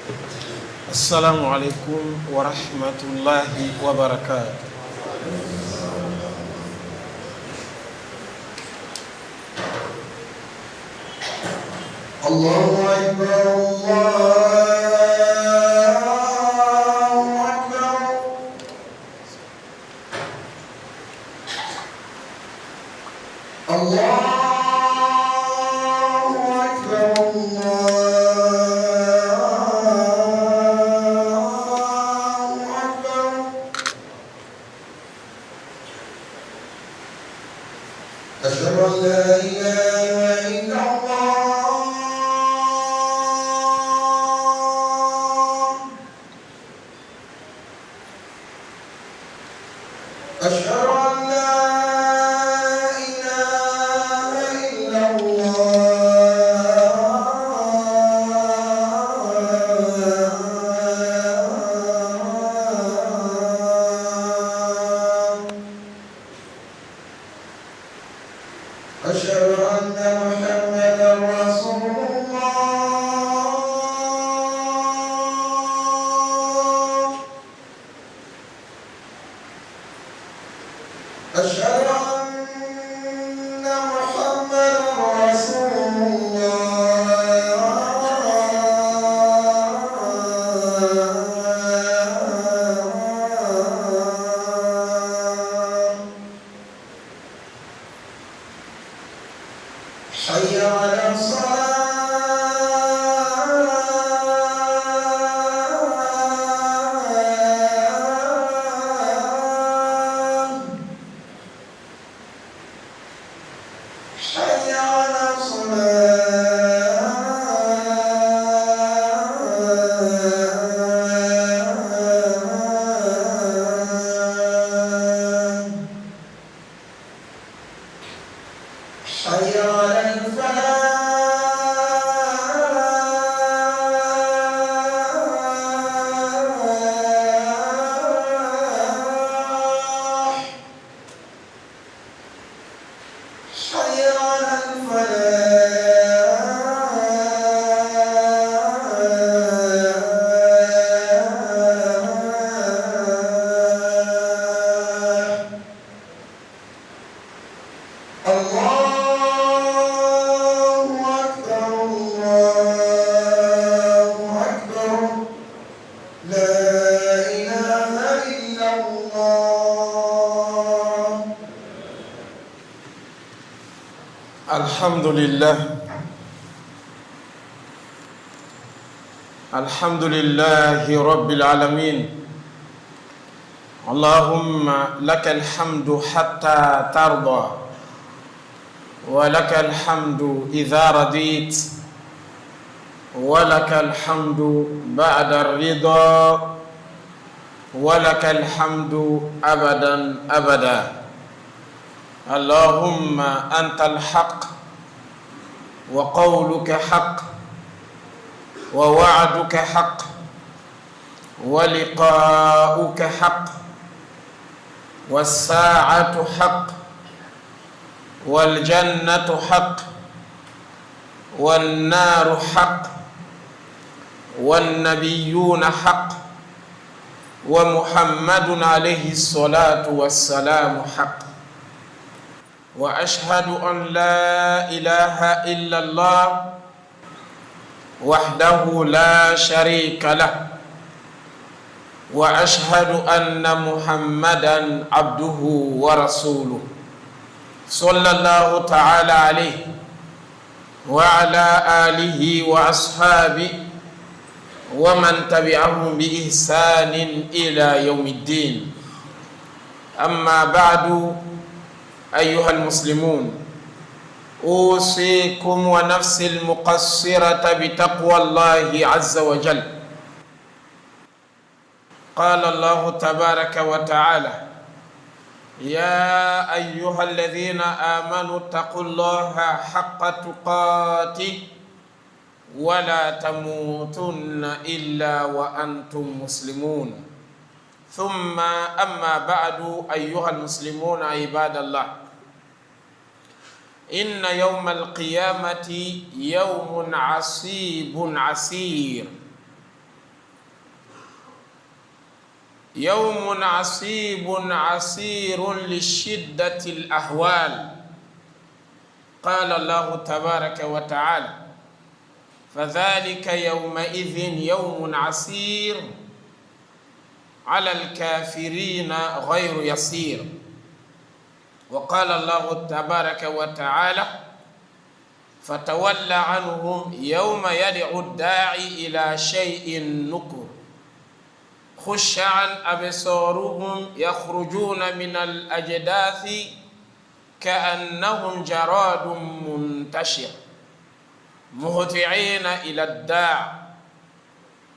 السلام عليكم ورحمة الله وبركاته. الله أكبر الله أكبر أشهد أن لا إله إلا الله أشهد أن لا إله إلا الله أشهد أن محمدا رسول الله أشهد أن محمدا رسول الله حي على الصلاة حي على الصلاة حي على الفلاح حي على الفلاح الله أكبر لا إله إلا الله الحمد لله الحمد لله رب العالمين. اللهم لك الحمد حتى ترضى، ولك الحمد إذا رضيت، ولك الحمد بعد الرضا، ولك الحمد أبدا أبدا. اللهم أنت الحق، وقولك حق، ووعدك حق، ولقاؤك حق، والساعة حق، والجنة حق، والنار حق، والنبيون حق، ومحمد عليه الصلاة والسلام حق. وأشهد أن لا إله إلا الله وحده لا شريك له، وأشهد أن محمدا عبده ورسوله صلى الله تعالى عليه وعلى آله وأصحابه ومن تبعهم بإحسان إلى يوم الدين. أما بعد، أيها المسلمون، أوصيكم ونفسي المقصرة بتقوى الله عز وجل. قال الله تبارك وتعالى: يا أيها الذين آمنوا اتقوا الله حق تقاته ولا تموتن إلا وأنتم مسلمون. ثم أما بعد، أيها المسلمون عباد الله، إن يوم القيامة يوم عصيب عسير، يوم عصيب عسير لشدة الأهوال. قال الله تبارك وتعالى: فذلك يومئذ يوم عسير على الكافرين غير يسير. وقال الله تبارك وتعالى: فتولى عنهم يوم يدعو الداعي إلى شيء نكر خشعا أبصارهم يخرجون من الأجداث كأنهم جراد منتشر مهطعين إلى الداع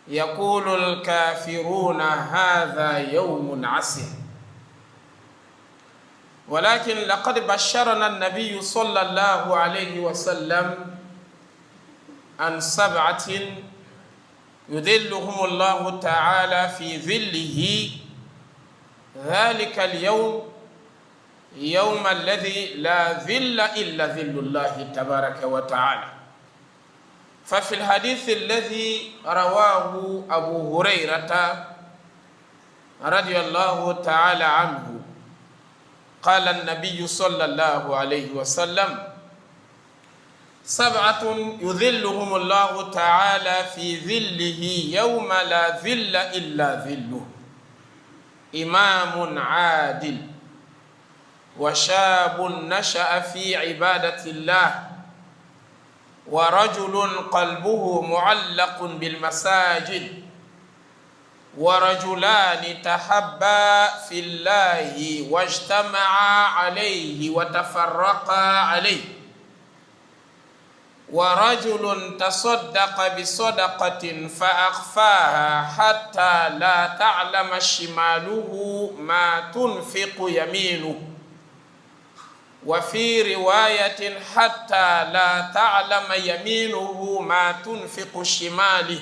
يقول الكافرون هذا يوم عسر. ولكن لقد بشرنا النبي صلى الله عليه وسلم عن 7 يذلهم الله تعالى في ظله ذلك اليوم، يوم الذي لا ظل إلا ظل الله تبارك وتعالى. ففي الحديث الذي رواه أبو هريرة رضي الله تعالى عنه قال النبي صلى الله عليه وسلم: 7 يذلهم الله تعالى في ظله يوم لا ظل إلا ظله: إمام عادل، وشاب نشأ في عبادة الله، ورجل قلبه معلق بالمساجد، ورجلان تحبا في الله واجتمعا عليه وتفرقا عليه، ورجل تصدق بصدقة فأخفاها حتى لا تعلم شماله ما تنفق يمينه، وفي رواية حتى لا تعلم يمينه ما تنفق شماله،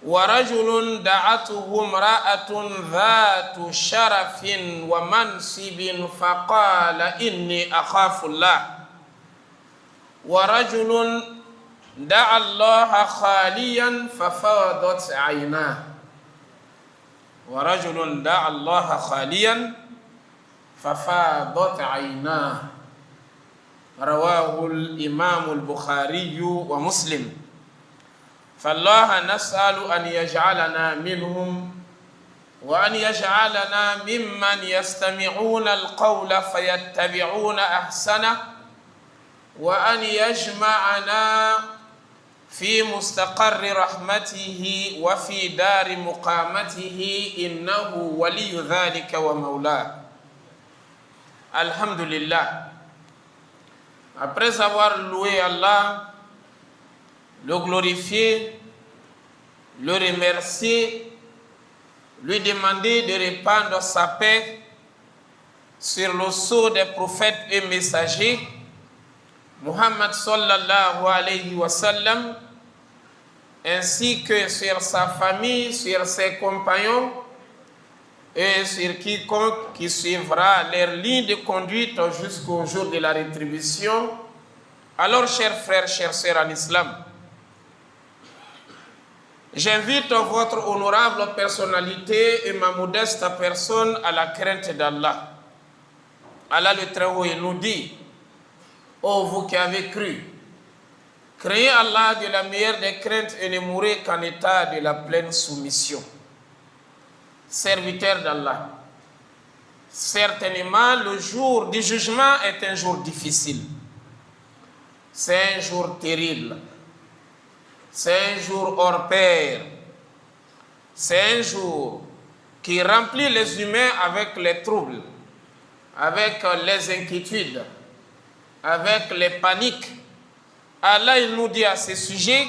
ورجل دعته امرأة ذات شرف ومنصب فقال إني أخاف الله، ورجل دعا الله خاليا ففاضت عيناه، ورجل دعا الله خاليا ففاضت عيناه. رواه الإمام البخاري ومسلم. فالله نسأل أن يجعلنا منهم، وأن يجعلنا ممن يستمعون القول فيتبعون أحسنه، وأن يجمعنا في مستقر رحمته وفي دار مقامته إنه ولي ذلك ومولاه. Alhamdulillah. Après avoir loué Allah, le glorifier, le remercier, lui demander de répandre sa paix sur le sceau des prophètes et messagers, Muhammad sallallahu alayhi wa sallam, ainsi que sur sa famille, sur ses compagnons et sur quiconque qui suivra leur ligne de conduite jusqu'au jour de la rétribution. Alors, chers frères, chères sœurs en islam, j'invite votre honorable personnalité et ma modeste personne à la crainte d'Allah. Allah le Très-Haut nous dit: ô vous qui avez cru, craignez Allah de la meilleure des craintes et ne mourrez qu'en état de la pleine soumission. Serviteurs d'Allah, certainement le jour du jugement est un jour difficile. C'est un jour terrible. C'est un jour hors pair. C'est un jour qui remplit les humains avec les troubles, avec les inquiétudes, avec les paniques. Allah il nous dit à ce sujet: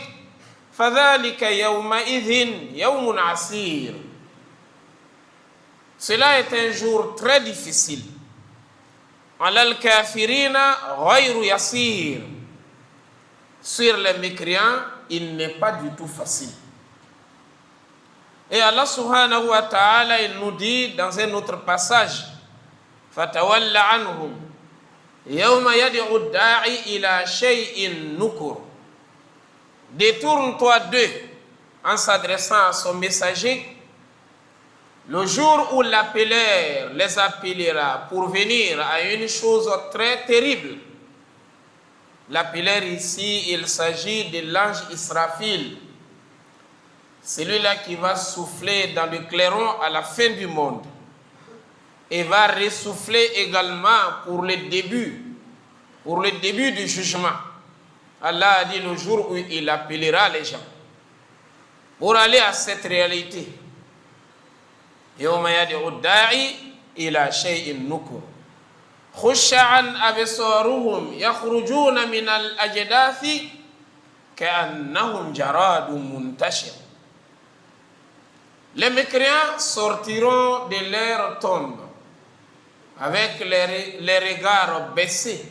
فَذَلِكَ يَوْمَئِذٍ يَوْمٌ عَسِيرٌ. Cela est un jour très difficile. عَلَى الْكَافِرِينَ غَيْرُ يَسِيرٌ. Sur les mécréants, il n'est pas du tout facile. Et Allah subhanahu wa ta'ala, il nous dit dans un autre passage: فَتَوَلَّ عَنْهُمْ يَوْمَ يَدْعُ الدَّاعِ إِلَى شَيْءٍ نُكُرٍ. Détourne-toi d'eux en s'adressant à son messager Le jour où l'appeleur les appellera pour venir à une chose très terrible. L'appeleur ici, il s'agit de l'ange Israfil. Celui-là qui va souffler dans le clairon à la fin du monde. Et va ressouffler également pour le début du jugement. Allah a dit le jour où il appellera les gens. Pour aller à cette réalité. يوم يدعو الداعي إلى شيء نكر خش عن أبصارهم يخرجون من الأجداث كأنهم جراد منتشر. Les mécréants sortiront de leur tombe avec les regards baissés,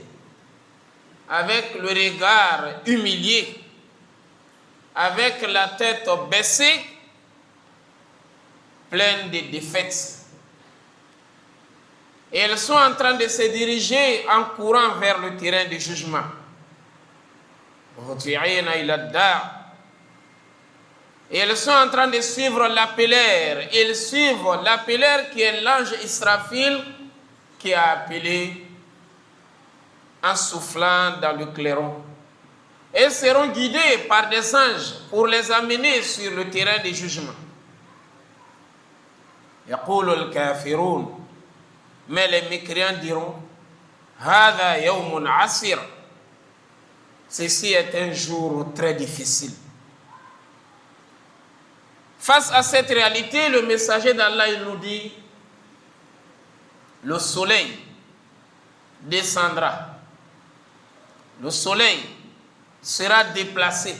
avec le regard humilié, avec la tête baissée, pleine de défaites. Et elles sont en train de se diriger en courant vers le terrain de jugement. Et elles sont en train de suivre l'appeleur. Ils suivent l'appeleur qui est l'ange Israfil qui a appelé en soufflant dans le clairon. Elles seront guidées par des anges pour les amener sur le terrain de jugement. يقول الكافرون mais les mécréants diront هذا يوم عسير. Ceci est un jour très difficile. Face à cette réalité, le messager d'Allah il nous dit le soleil descendra. Le soleil sera déplacé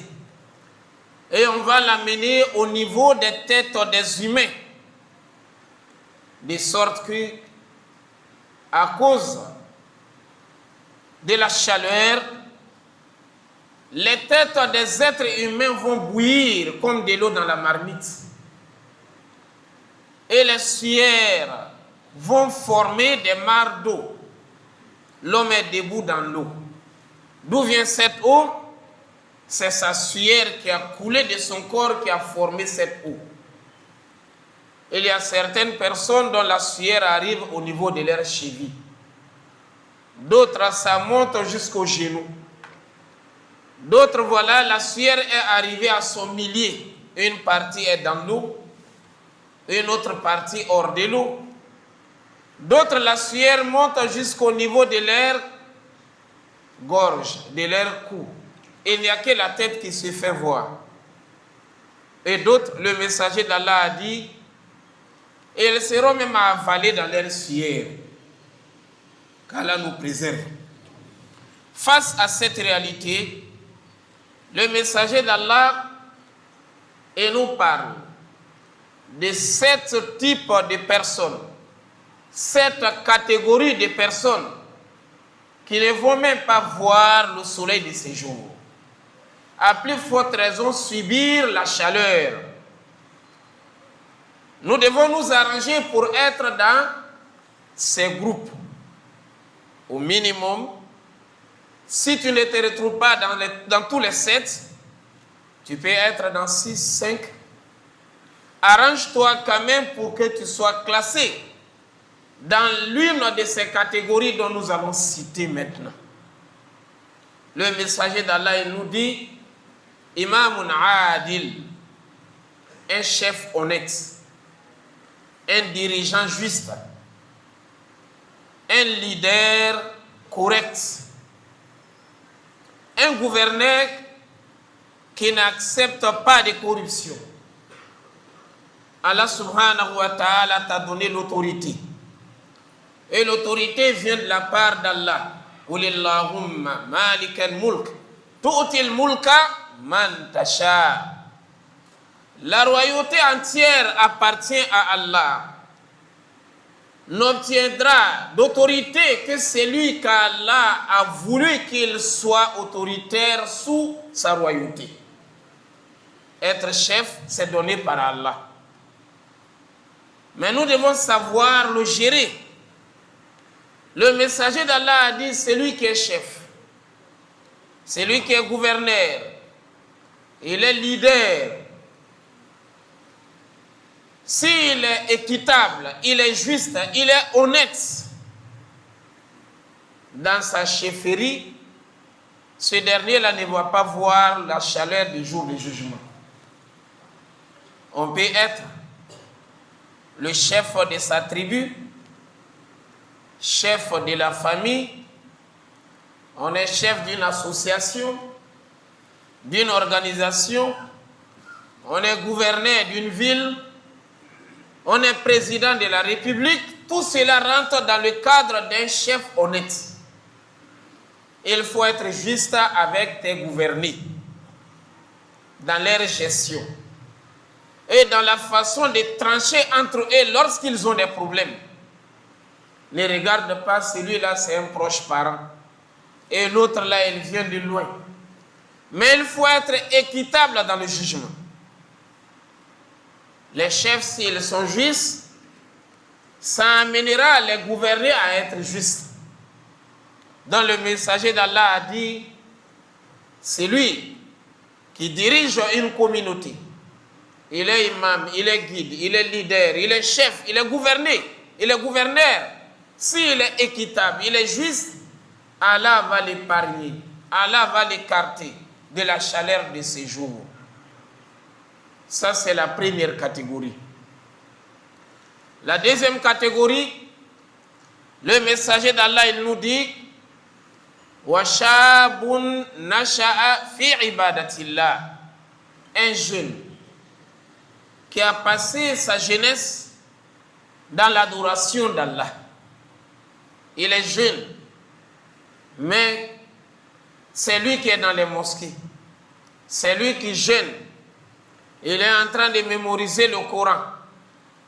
et on va l'amener au niveau des têtes des humains. De sorte que, à cause de la chaleur, les têtes des êtres humains vont bouillir comme de l'eau dans la marmite. Et les suaires vont former des mares d'eau. L'homme est debout dans l'eau. D'où vient cette eau? C'est sa suaire qui a coulé de son corps qui a formé cette eau. Il y a certaines personnes dont la sueur arrive au niveau de leurs chevilles. D'autres, ça monte jusqu'aux genoux. D'autres, voilà, la sueur est arrivée à son milieu. Une partie est dans l'eau, une autre partie hors de l'eau. D'autres, la sueur monte jusqu'au niveau de leur gorge, de leur cou. Il n'y a que la tête qui se fait voir. Et d'autres, le messager d'Allah a dit, et elles seront même avalées dans leur sueur. Qu'Allah nous préserve. Face à cette réalité, le messager d'Allah nous parle de 7 types de personnes, 7 catégories de personnes qui ne vont même pas voir le soleil de ces jours. À plus forte raison, subir la chaleur. Nous devons nous arranger pour être dans ces groupes. Au minimum, si tu ne te retrouves pas dans tous les 7, tu peux être dans 6, 5. Arrange-toi quand même pour que tu sois classé dans l'une de ces catégories dont nous allons citer maintenant. Le messager d'Allah nous dit, Imamun Adil, un chef honnête, un dirigeant juste, un leader correct, un gouverneur qui n'accepte pas de corruption. Allah subhanahu wa ta'ala t'a donné l'autorité. Et l'autorité vient de la part d'Allah. Qulillahumma malikal mulk, tu'til mulka man tasha. La royauté entière appartient à Allah. N'obtiendra d'autorité que celui qu'Allah a voulu qu'il soit autoritaire sous sa royauté. Être chef, c'est donné par Allah. Mais nous devons savoir le gérer. Le messager d'Allah a dit, celui qui est chef, celui qui est gouverneur, il est leader, s'il est équitable, il est juste, il est honnête dans sa chefferie, ce dernier-là ne va pas voir la chaleur du jour du jugement. On peut être le chef de sa tribu, chef de la famille, on est chef d'une association, d'une organisation, on est gouverneur d'une ville, on est président de la République. Tout cela rentre dans le cadre d'un chef honnête. Il faut être juste avec tes gouvernés dans leur gestion et dans la façon de trancher entre eux lorsqu'ils ont des problèmes. Ne regarde pas celui-là, c'est un proche parent et l'autre là, il vient de loin. Mais il faut être équitable dans le jugement. Les chefs, s'ils sont justes, ça amènera les gouvernés à être justes. Dans le messager d'Allah a dit, c'est lui qui dirige une communauté. Il est imam, il est guide, il est leader, il est chef, il est gouverné, il est gouverneur. S'il est équitable, il est juste, Allah va l'épargner, Allah va l'écarter de la chaleur de ses jours. Ça, c'est la première catégorie. La deuxième catégorie, le messager d'Allah, il nous dit Washabun nasha'a fi ibadatillah. Un jeune qui a passé sa jeunesse dans l'adoration d'Allah. Il est jeune, mais c'est lui qui est dans les mosquées. C'est lui qui jeûne. Il est en train de mémoriser le Coran.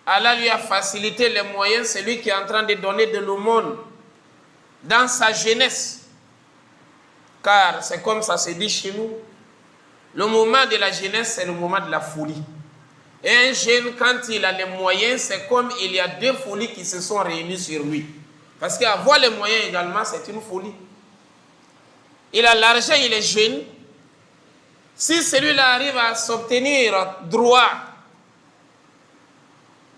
Allah lui a facilité les moyens, c'est lui qui est en train de donner de l'aumône dans sa jeunesse. Car c'est comme ça se dit chez nous, le moment de la jeunesse, c'est le moment de la folie. Et un jeune, quand il a les moyens, c'est comme il y a deux folies qui se sont réunies sur lui. Parce qu'avoir les moyens également, c'est une folie. Il a l'argent, il est jeune. Si celui-là arrive à s'obtenir droit,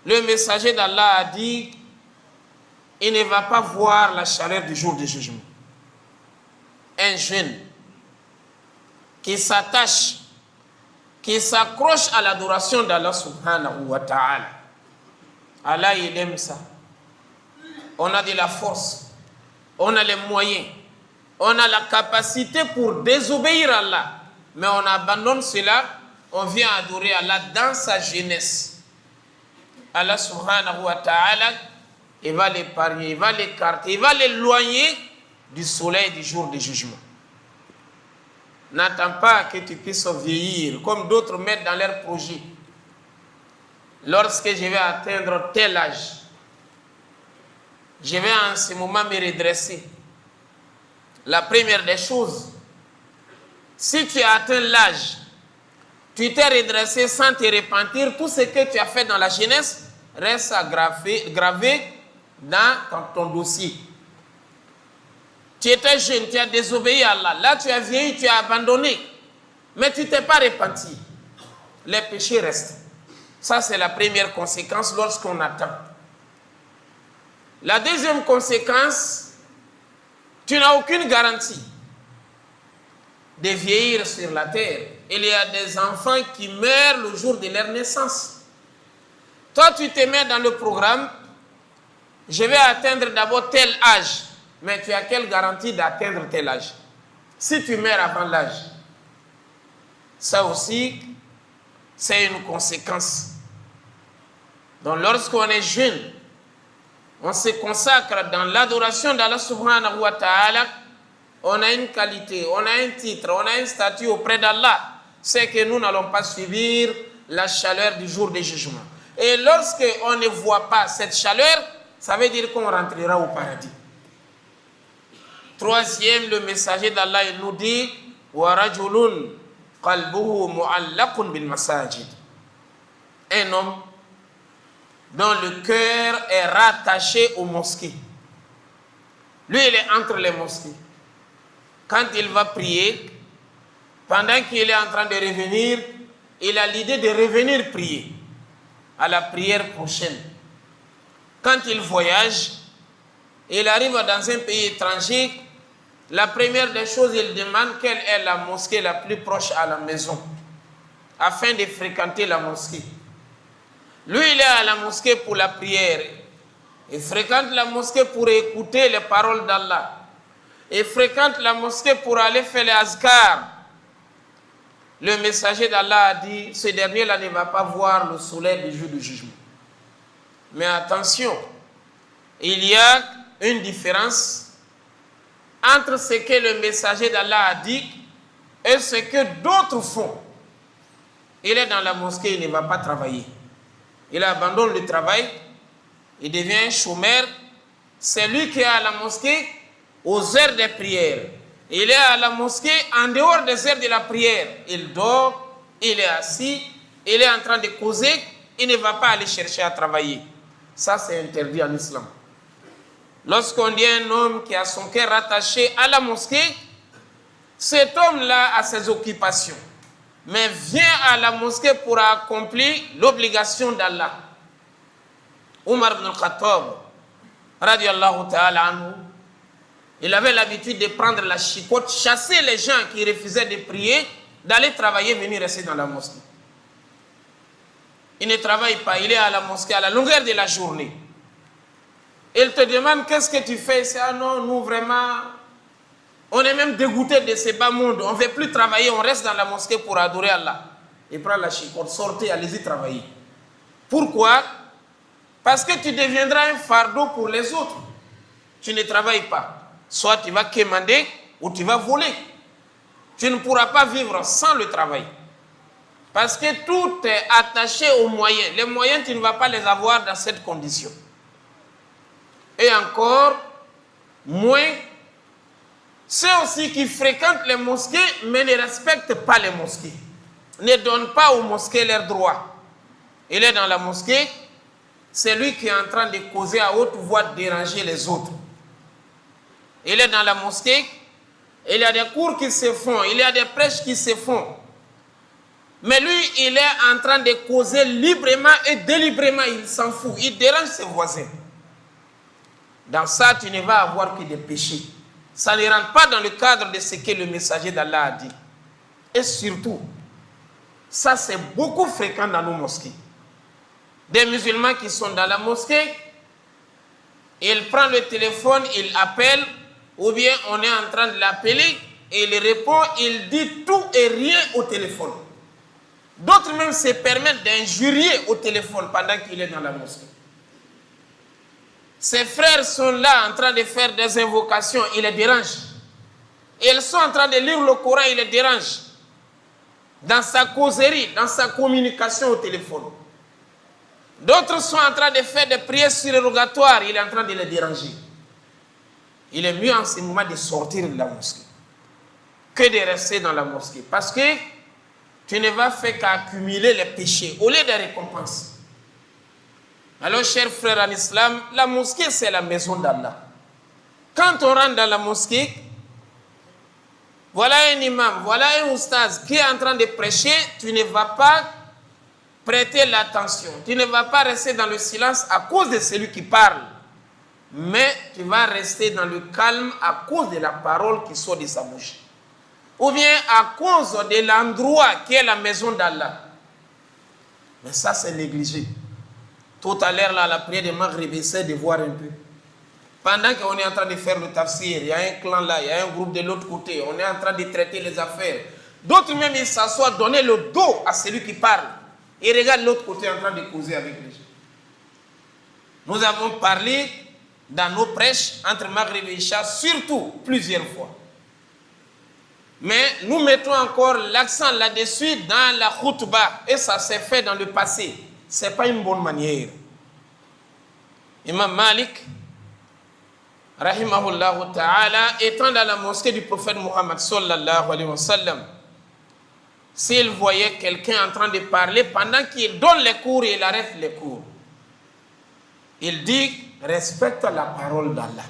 le messager d'Allah a dit, il ne va pas voir la chaleur du jour du jugement. Un jeune qui s'attache, qui s'accroche à l'adoration d'Allah subhanahu wa ta'ala. Allah, il aime ça. On a de la force, on a les moyens, on a la capacité pour désobéir à Allah. Mais on abandonne cela, on vient adorer Allah dans sa jeunesse. Allah subhanahu wa ta'ala, il va l'épargner, il va l'écarter, il va l'éloigner du soleil du jour du jugement. N'attends pas que tu puisses vieillir, comme d'autres mettent dans leurs projets. Lorsque je vais atteindre tel âge, je vais en ce moment me redresser. La première des choses, si tu as atteint l'âge, tu t'es redressé sans te repentir, tout ce que tu as fait dans la jeunesse reste gravé dans ton dossier. Tu étais jeune, tu as désobéi à Allah. Là, tu as vieilli, tu as abandonné. Mais tu ne t'es pas repenti. Les péchés restent. Ça, c'est la première conséquence lorsqu'on attend. La deuxième conséquence, tu n'as aucune garantie de vieillir sur la terre. Il y a des enfants qui meurent le jour de leur naissance. Toi, tu te mets dans le programme, je vais atteindre d'abord tel âge. Mais tu as quelle garantie d'atteindre tel âge? Si tu meurs avant l'âge, ça aussi, c'est une conséquence. Donc lorsqu'on est jeune, on se consacre dans l'adoration d'Allah subhanahu wa ta'ala, on a une qualité, on a un titre, on a un statut auprès d'Allah. C'est que nous n'allons pas subir la chaleur du jour du jugement. Et lorsqu'on ne voit pas cette chaleur, ça veut dire qu'on rentrera au paradis. Troisième, le messager d'Allah, il nous dit وَرَجُلٌ قَلْبُهُ مُعَلَّقٌ بِالْمَسَاجِدِ. Un homme dont le cœur est rattaché aux mosquées. Lui, il est entre les mosquées. Quand il va prier, pendant qu'il est en train de revenir, il a l'idée de revenir prier. à la prière prochaine. Quand il voyage, il arrive dans un pays étranger, la première des choses, il demande quelle est la mosquée la plus proche à la maison, afin de fréquenter la mosquée. Lui, il est à la mosquée pour la prière. Il fréquente la mosquée pour écouter les paroles d'Allah. Il fréquente la mosquée pour aller faire les azkars. Le messager d'Allah a dit, ce dernier-là ne va pas voir le soleil du jour du jugement. Mais attention, il y a une différence entre ce que le messager d'Allah a dit et ce que d'autres font. Il est dans la mosquée, il ne va pas travailler. Il abandonne le travail, il devient un chômeur. C'est lui qui est à la mosquée aux heures de prière. Il est à la mosquée en dehors des heures de la prière. Il dort, il est assis, il est en train de causer, il ne va pas aller chercher à travailler. Ça, c'est interdit en islam. Lorsqu'on dit un homme qui a son cœur rattaché à la mosquée, cet homme-là a ses occupations, mais vient à la mosquée pour accomplir l'obligation d'Allah. Omar ibn al-Khattab, radiallahu ta'ala anhu, il avait l'habitude de prendre la chicotte, chasser les gens qui refusaient de prier, d'aller travailler, venir rester dans la mosquée. Il ne travaille pas, il est à la mosquée à la longueur de la journée. Il te demande qu'est-ce que tu fais. C'est ah non, nous vraiment, on est même dégoûté de ce bas monde. On ne veut plus travailler, on reste dans la mosquée pour adorer Allah. Il prend la chicotte, sortez, allez-y travailler. Pourquoi? Parce que tu deviendras un fardeau pour les autres. Tu ne travailles pas. Soit tu vas quémander ou tu vas voler. Tu ne pourras pas vivre sans le travail. Parce que tout est attaché aux moyens. Les moyens, tu ne vas pas les avoir dans cette condition. Et encore moins, ceux aussi qui fréquentent les mosquées mais ne respectent pas les mosquées. Ne donnent pas aux mosquées leurs droits. Il est dans la mosquée, c'est lui qui est en train de causer à haute voix, de déranger les autres. Il est dans la mosquée, il y a des cours qui se font, il y a des prêches qui se font. Mais lui, il est en train de causer librement et délibérément, il s'en fout, il dérange ses voisins. Dans ça, tu ne vas avoir que des péchés. Ça ne rentre pas dans le cadre de ce que le messager d'Allah a dit. Et surtout, ça c'est beaucoup fréquent dans nos mosquées. Des musulmans qui sont dans la mosquée, il prend le téléphone, il appelle, ou bien on est en train de l'appeler, et il répond, il dit tout et rien au téléphone. D'autres même se permettent d'injurier au téléphone pendant qu'il est dans la mosquée. Ses frères sont là en train de faire des invocations, il les dérange. Ils sont en train de lire le Coran, il les dérange. Dans sa causerie, dans sa communication au téléphone. D'autres sont en train de faire des prières surrogatoires, il est en train de les déranger. Il est mieux en ce moment de sortir de la mosquée que de rester dans la mosquée. Parce que tu ne vas faire qu'accumuler les péchés au lieu des récompenses. Alors, chers frères en islam, la mosquée, c'est la maison d'Allah. Quand on rentre dans la mosquée, voilà un imam, voilà un oustaz qui est en train de prêcher, tu ne vas pas prêter l'attention. Tu ne vas pas rester dans le silence à cause de celui qui parle. Mais tu vas rester dans le calme à cause de la parole qui sort de sa bouche. Ou bien à cause de l'endroit qui est la maison d'Allah. Mais ça, c'est négligé. Tout à l'heure, là, la prière de Maghrib, essaie de voir un peu. Pendant qu'on est en train de faire le tafsir, il y a un clan là, il y a un groupe de l'autre côté, on est en train de traiter les affaires. D'autres même, ils s'assoient, donner le dos à celui qui parle. Et regardent l'autre côté en train de causer avec les gens. Nous avons parlé dans nos prêches entre Maghrib et Isha, surtout plusieurs fois. Mais nous mettons encore l'accent là-dessus dans la khutbah. Et ça s'est fait dans le passé. Ce n'est pas une bonne manière. Imam Malik, rahimahullah ta'ala, étant dans la mosquée du prophète Muhammad sallallahu alayhi wa sallam, s'il voyait quelqu'un en train de parler pendant qu'il donne les cours et il arrête les cours, il dit, respecte la parole d'Allah.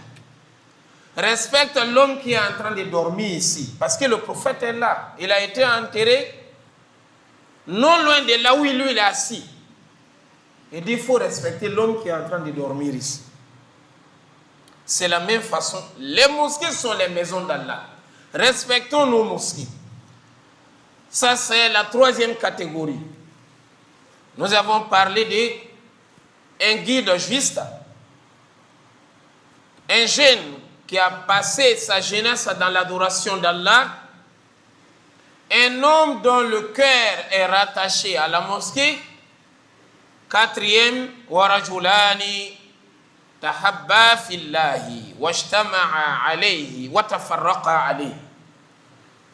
Respecte l'homme qui est en train de dormir ici. Parce que le prophète est là. Il a été enterré non loin de là où lui il est assis. Il dit, il faut respecter l'homme qui est en train de dormir ici. C'est la même façon. Les mosquées sont les maisons d'Allah. Respectons nos mosquées. Ça, c'est la troisième catégorie. Nous avons parlé d'un guide juste. Un jeune qui a passé sa jeunesse dans l'adoration d'Allah. Un homme dont le cœur est rattaché à la mosquée. Quatrième, warajulani tahabba fillahi washtama'a alayhi wa tafarraqa alayhi.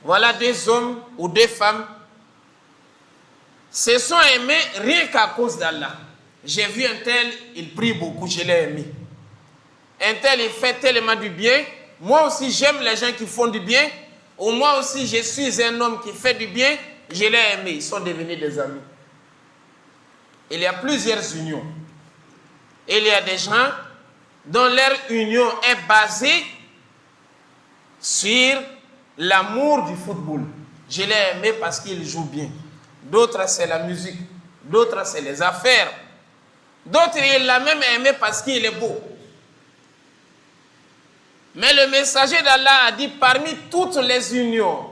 Voilà deux hommes ou deux femmes se sont aimés rien qu'à cause d'Allah. J'ai vu un tel, il prie beaucoup, je l'ai aimé. Un tel, il fait tellement du bien. Moi aussi, j'aime les gens qui font du bien. Ou moi aussi, je suis un homme qui fait du bien. Je l'ai aimé. Ils sont devenus des amis. Il y a plusieurs unions. Il y a des gens dont leur union est basée sur l'amour du football. Je l'ai aimé parce qu'il joue bien. D'autres, c'est la musique. D'autres, c'est les affaires. D'autres, il l'a même aimé parce qu'il est beau. Mais le messager d'Allah a dit, parmi toutes les unions,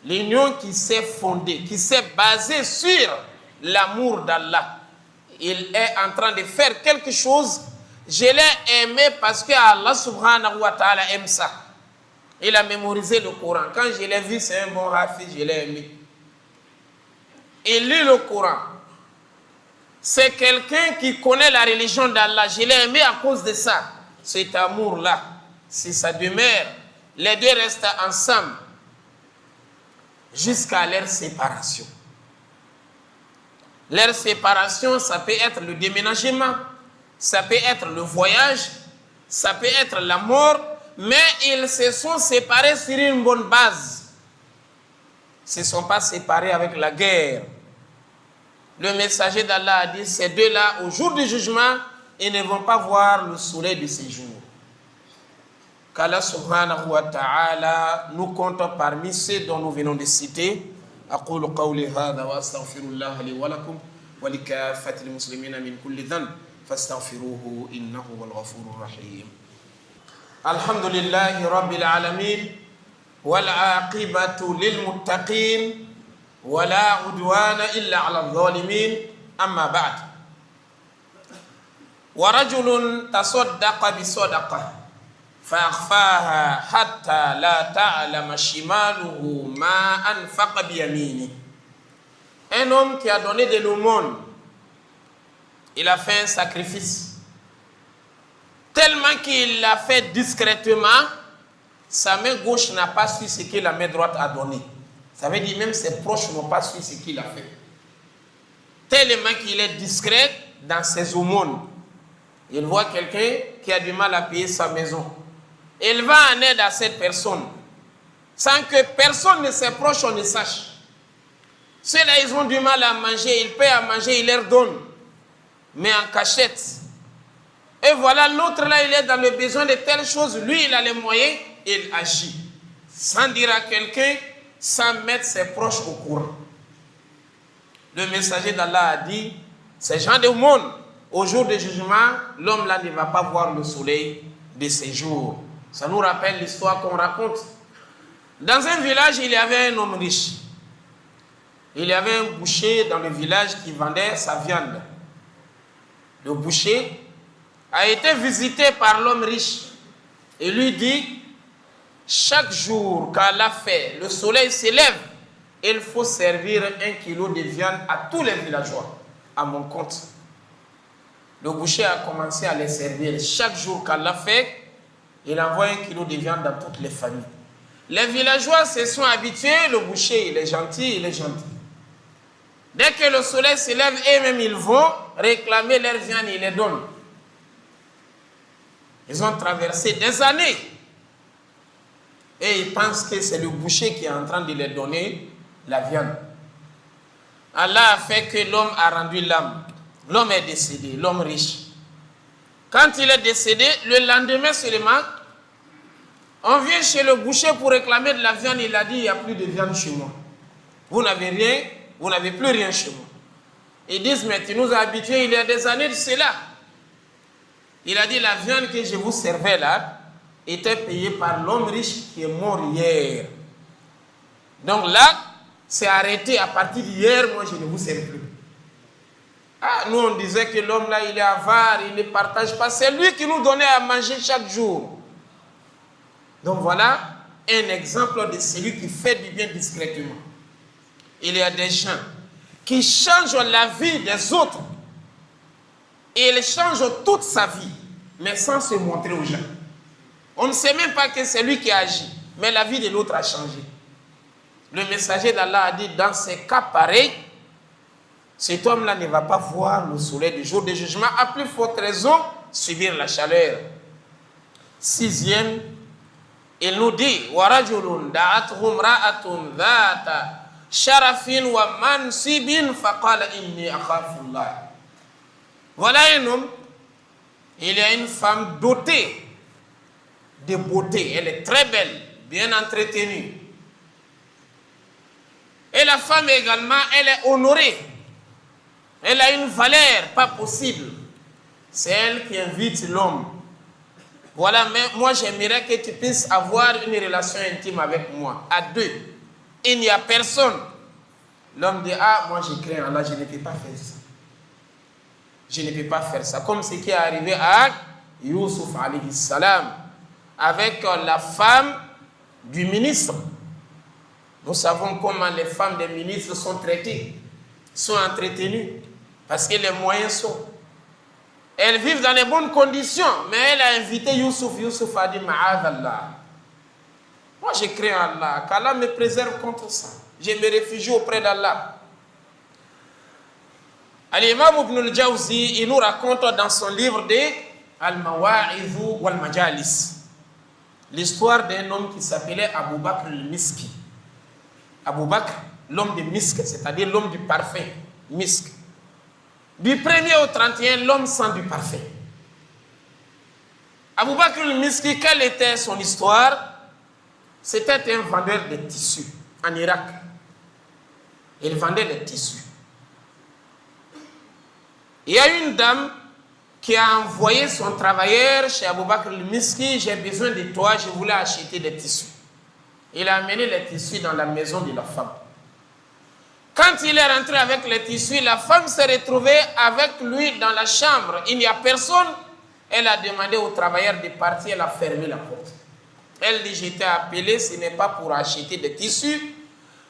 l'union qui s'est fondée, qui s'est basée sur l'amour d'Allah, il est en train de faire quelque chose, je l'ai aimé parce que Allah subhanahu wa ta'ala aime ça. Il a mémorisé le Coran. Quand je l'ai vu, c'est un bon hafiz, je l'ai aimé. Il lit le Coran. C'est quelqu'un qui connaît la religion d'Allah. Je l'ai aimé à cause de ça. Cet amour-là, si ça demeure, les deux restent ensemble jusqu'à leur séparation. Leur séparation, ça peut être le déménagement, ça peut être le voyage, ça peut être la mort, mais ils se sont séparés sur une bonne base. Ils ne se sont pas séparés avec la guerre. Le messager d'Allah a dit, ces deux-là, au jour du jugement, ils ne vont pas voir le soleil de ces jours. Qu'Allah subhanahu wa ta'ala nous compte parmi ceux dont nous venons de citer. أقول قولي هذا وأستغفر الله لي ولكم ولكافة المسلمين من كل ذنب فاستغفروه إنه هو الغفور الرحيم. الحمد لله رب العالمين والعاقبة للمتقين ولا عدوان إلا على الظالمين أما بعد. ورجل تصدق بصدقة فأخفاها حتى لا تعلم شماله ما أنفق بيمينه. Un homme qui a donné de l'aumône, il a fait un sacrifice. Tellement qu'il l'a fait discrètement, sa main gauche n'a pas su ce que la main droite a donné. Ça veut dire même ses proches n'ont pas su ce qu'il a fait. Tellement qu'il est discret dans ses aumônes. Il voit quelqu'un qui a du mal à payer sa maison. Il va en aide à cette personne, sans que personne de ses proches ne sache. Ceux-là, ils ont du mal à manger, ils paient à manger, il leur donne, mais en cachette. Et voilà, l'autre là, il est dans le besoin de telle chose, lui, il a les moyens, il agit, sans dire à quelqu'un, sans mettre ses proches au courant. Le messager d'Allah a dit, ces gens du monde, au jour du jugement, l'homme là ne va pas voir le soleil de ses jours. Ça nous rappelle l'histoire qu'on raconte. Dans un village, il y avait un homme riche. Il y avait un boucher dans le village qui vendait sa viande. Le boucher a été visité par l'homme riche et lui dit, chaque jour qu'Allah fait, le soleil s'élève, il faut servir 1 kilo de viande à tous les villageois, à mon compte. Le boucher a commencé à les servir. Chaque jour qu'Allah fait, il envoie 1 kilo de viande dans toutes les familles. Les villageois se sont habitués, le boucher, il est gentil, il est gentil. Dès que le soleil s'élève, eux-mêmes, ils vont réclamer leur viande, ils les donnent. Ils ont traversé des années. Et ils pensent que c'est le boucher qui est en train de les donner la viande. Allah a fait que l'homme a rendu l'âme. L'homme est décédé, l'homme riche. Quand il est décédé, le lendemain seulement, on vient chez le boucher pour réclamer de la viande. Il a dit, il n'y a plus de viande chez moi. Vous n'avez rien, vous n'avez plus rien chez moi. Ils disent, mais tu nous as habitués il y a des années de cela. Il a dit, la viande que je vous servais là était payée par l'homme riche qui est mort hier. Donc là, c'est arrêté. À partir d'hier, moi, je ne vous sers plus. Ah, nous, on disait que l'homme là, il est avare, il ne partage pas. C'est lui qui nous donnait à manger chaque jour. Donc voilà un exemple de celui qui fait du bien discrètement. Il y a des gens qui changent la vie des autres. Et il change toute sa vie, mais sans se montrer aux gens. On ne sait même pas que c'est lui qui agit, mais la vie de l'autre a changé. Le messager d'Allah a dit, dans ces cas pareils, cet homme-là ne va pas voir le soleil du jour du jugement, à plus forte raison, subir la chaleur. 6e, il nous dit, وَرَجُلٌ دَعَتْهُ امْرَأَةٌ ذَاتَ شَرَفٍ وَمَنْصِبٍ فَقَالَ إِنِّي أَخَافُ اللَّهَ. Voilà un homme, il y a une femme dotée de beauté, elle est très belle, bien entretenue. Et la femme également, elle est honorée. Elle a une valeur pas possible. C'est elle qui invite l'homme. Voilà, mais moi j'aimerais que tu puisses avoir une relation intime avec moi, à deux. Il n'y a personne. L'homme dit, ah, moi je crains Allah, je ne peux pas faire ça. Je ne peux pas faire ça. Comme ce qui est arrivé à Youssouf alayhi salam, avec la femme du ministre. Nous savons comment les femmes des ministres sont traitées, sont entretenues, parce que les moyens sont. Elles vivent dans les bonnes conditions, mais elle a invité Youssouf. Youssouf a dit, Ma'adallah. Moi, je crains Allah, qu'Allah me préserve contre ça. Je me réfugie auprès d'Allah. Al-Imam Ibn al-Jawzi, il nous raconte dans son livre de Al-Mawa'idhu wal-Majalis l'histoire d'un homme qui s'appelait Abu Bakr al-Miski. Abu Bakr, l'homme de Misk, c'est-à-dire l'homme du parfum, Misk. Du 1er au 31, l'homme sent du parfum. Abu Bakr al-Miski, quelle était son histoire? C'était un vendeur de tissus en Irak. Il vendait des tissus. Il y a une dame qui a envoyé son travailleur chez Abu Bakr al-Miski, j'ai besoin de toi, je voulais acheter des tissus. Il a amené les tissus dans la maison de la femme. Quand il est rentré avec les tissus, la femme s'est retrouvée avec lui dans la chambre. Il n'y a personne. Elle a demandé au travailleur de partir, elle a fermé la porte. Elle dit, je t'ai appelé, ce n'est pas pour acheter des tissus,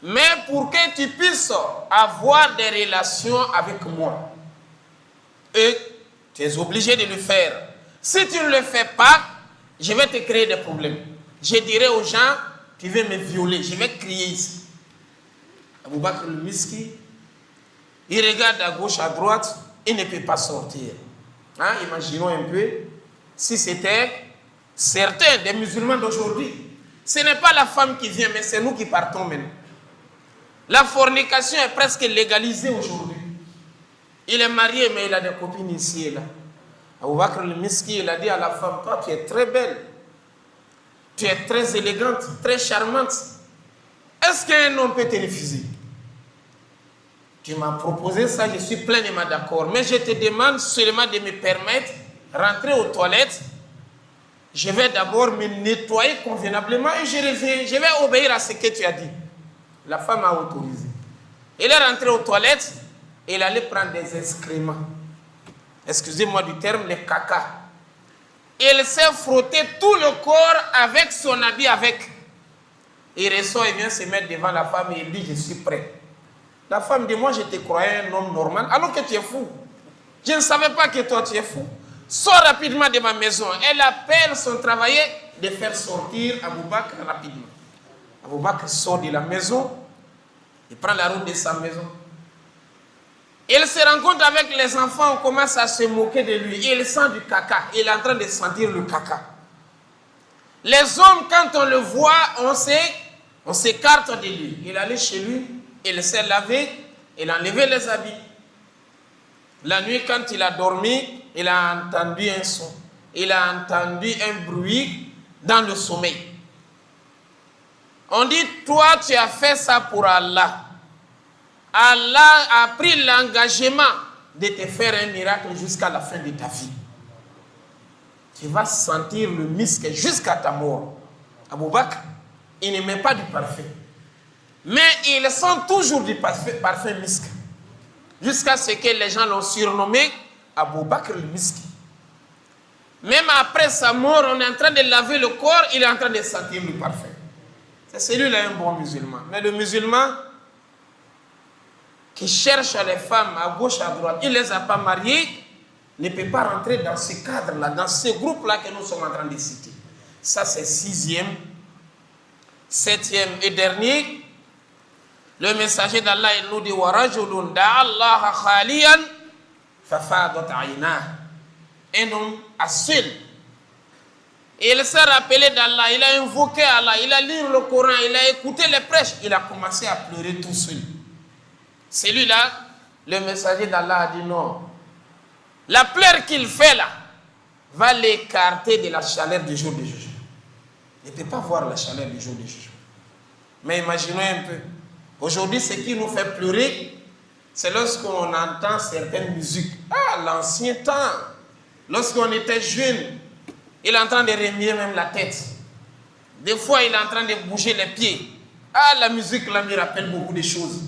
mais pour que tu puisses avoir des relations avec moi. Et tu es obligé de le faire. Si tu ne le fais pas, je vais te créer des problèmes. Je dirai aux gens, tu veux me violer, je vais crier ici. Abu Bakr al-Miski, il regarde à gauche, à droite, il ne peut pas sortir. Hein? Imaginons un peu, si c'était certains des musulmans d'aujourd'hui, ce n'est pas la femme qui vient, mais c'est nous qui partons maintenant. La fornication est presque légalisée aujourd'hui. Il est marié, mais il a des copines ici et là. Abu Bakr al-Miski, il a dit à la femme, toi tu es très belle, tu es très élégante, très charmante. Est-ce qu'un homme peut te refuser? Tu m'as proposé ça, je suis pleinement d'accord. Mais je te demande seulement de me permettre de rentrer aux toilettes. Je vais d'abord me nettoyer convenablement et je reviens. Je vais obéir à ce que tu as dit. La femme a autorisé. Il est rentré aux toilettes et il allait prendre des excréments. Excusez-moi du terme, les caca. Il s'est frotté tout le corps avec son habit avec. Il ressort et vient se mettre devant la femme et il dit, je suis prêt. La femme dit, moi je te croyais un homme normal, alors que tu es fou. Je ne savais pas que toi tu es fou. Sors rapidement de ma maison. Elle appelle son travailleur de faire sortir Abu Bakr rapidement. Abu Bakr sort de la maison, il prend la route de sa maison. Il se rencontre avec les enfants, on commence à se moquer de lui. Il sent du caca, il est en train de sentir le caca. Les hommes, quand on le voit, on s'écarte de lui. Il allait chez lui, il s'est lavé, il a enlevé les habits. La nuit, quand il a dormi, il a entendu un son. Il a entendu un bruit dans le sommeil. On dit, toi, tu as fait ça pour Allah. Allah a pris l'engagement de te faire un miracle jusqu'à la fin de ta vie. Tu vas sentir le misk jusqu'à ta mort. Abou Bakr, il ne met pas du parfum. Mais il sent toujours du parfum misk. Jusqu'à ce que les gens l'ont surnommé Abou Bakr le misk. Même après sa mort, on est en train de laver le corps, il est en train de sentir le parfum. C'est celui-là un bon musulman. Mais le musulman qui cherche les femmes à gauche, à droite, il ne les a pas mariées, ne peut pas rentrer dans ce cadre-là, dans ce groupe-là que nous sommes en train de citer. Ça, c'est 6e, 7e et dernier. Le messager d'Allah, il nous dit وَرَجُلٌ دَعَ اللَّهَ خَالِيًا فَفَاضَتْ عَيْنَاهُ. Un homme à seul. Et il s'est rappelé d'Allah, il a invoqué Allah, il a lu le Coran, il a écouté les prêches, il a commencé à pleurer tout seul. Celui-là, le messager d'Allah a dit non. La pleure qu'il fait là va l'écarter de la chaleur du jour du jugement. Il ne peut pas voir la chaleur du jour du jugement. Mais imaginons un peu. Aujourd'hui, ce qui nous fait pleurer, c'est lorsqu'on entend certaines musiques. Ah, l'ancien temps. Lorsqu'on était jeune, il est en train de remuer même la tête. Des fois, il est en train de bouger les pieds. Ah, la musique là me rappelle beaucoup de choses.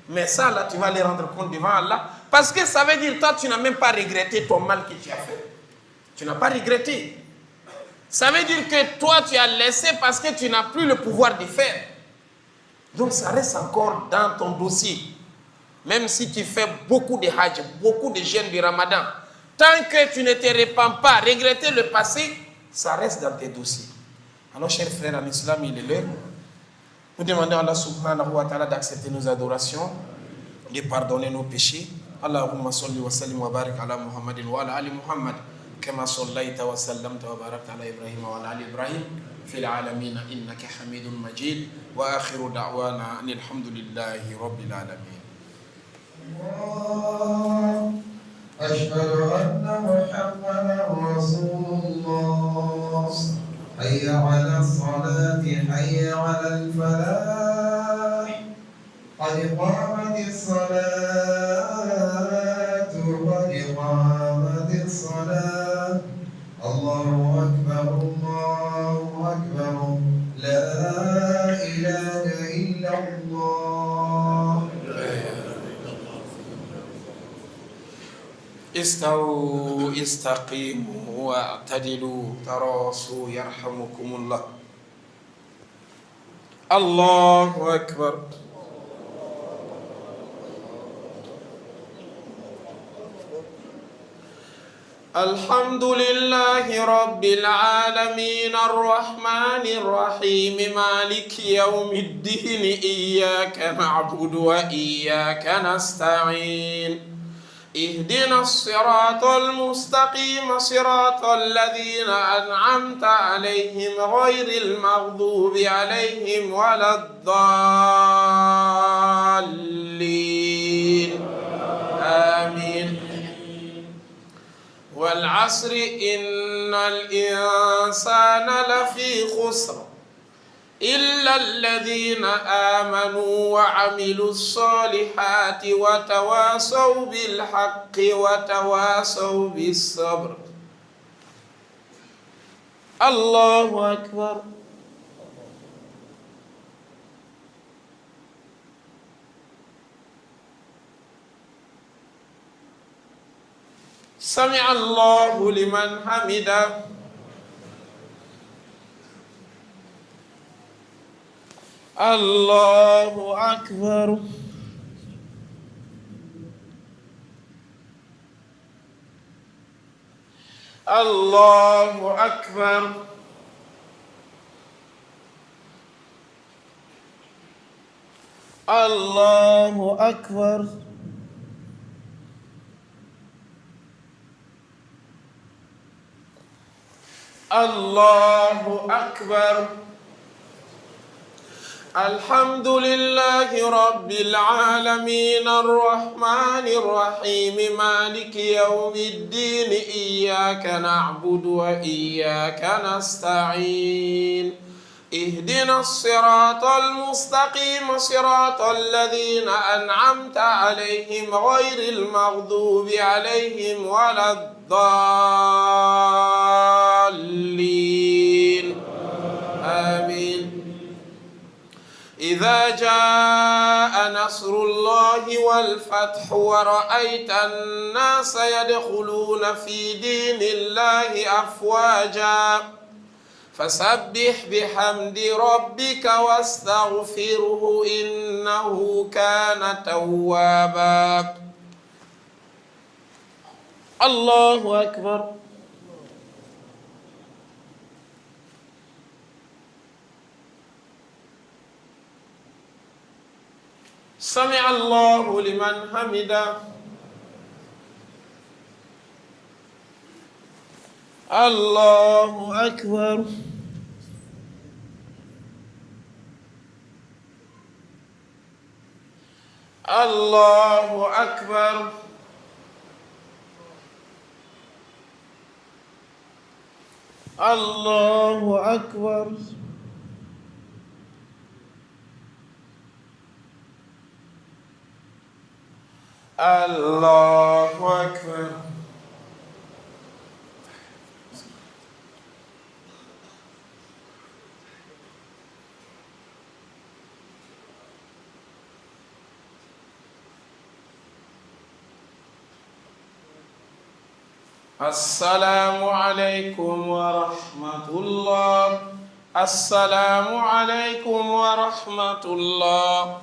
Mais ça, là, tu vas les rendre compte devant Allah. Parce que ça veut dire, toi, tu n'as même pas regretté ton mal que tu as fait. Tu n'as pas regretté. Ça veut dire que toi, tu as laissé parce que tu n'as plus le pouvoir de faire. Donc, ça reste encore dans ton dossier. Même si tu fais beaucoup de hajj, beaucoup de jeûnes du ramadan, tant que tu ne te repens pas, regretter le passé, ça reste dans tes dossiers. Alors, chers frères en islam, il est l'heure. Nous demandons à Allah subhanahu wa ta'ala d'accepter nos adorations, de pardonner nos péchés. Allahumma salli wa sallim wa barik ala Muhammadin wa ala ali Muhammad. كما صليت وسلمت وباركت على إبراهيم وعلى آل إبراهيم في العالمين إنك حميد مجيد وآخر دعوانا أن الحمد لله رب العالمين. أشهد أن محمدا رسول الله. حي على الصلاة حي على الفلاح قد قامت الصلاة قد قامت الصلاة. الله أكبر الله أكبر لا إله إلا الله. استووا استقيموا واعتدلوا تراصوا يرحمكم الله. الله أكبر. الحمد لله رب العالمين الرحمن الرحيم مالك يوم الدين إياك نعبد وإياك نستعين اهدنا الصراط المستقيم صراط الذين أنعمت عليهم غير المغضوب عليهم ولا الضالين آمين. والعصر إن الإنسان لفي خسر إلا الذين آمنوا وعملوا الصالحات وتواصوا بالحق وتواصوا بالصبر. الله أكبر. سمع الله لمن حمده. الله أكبر. الله أكبر. الله أكبر. الله أكبر. الحمد لله رب العالمين الرحمن الرحيم مالك يوم الدين إياك نعبد وإياك نستعين اهدنا الصراط المستقيم صراط الذين أنعمت عليهم غير المغضوب عليهم ولا الضالين آمين. إذا جاء نصر الله والفتح ورأيت الناس يدخلون في دين الله أفواجا فسبح بحمد ربك واستغفره إنه كان توابا. الله أكبر. سمع الله لمن حمده. الله أكبر. الله أكبر. الله أكبر. الله أكبر. السلام عليكم ورحمة الله. السلام عليكم ورحمة الله.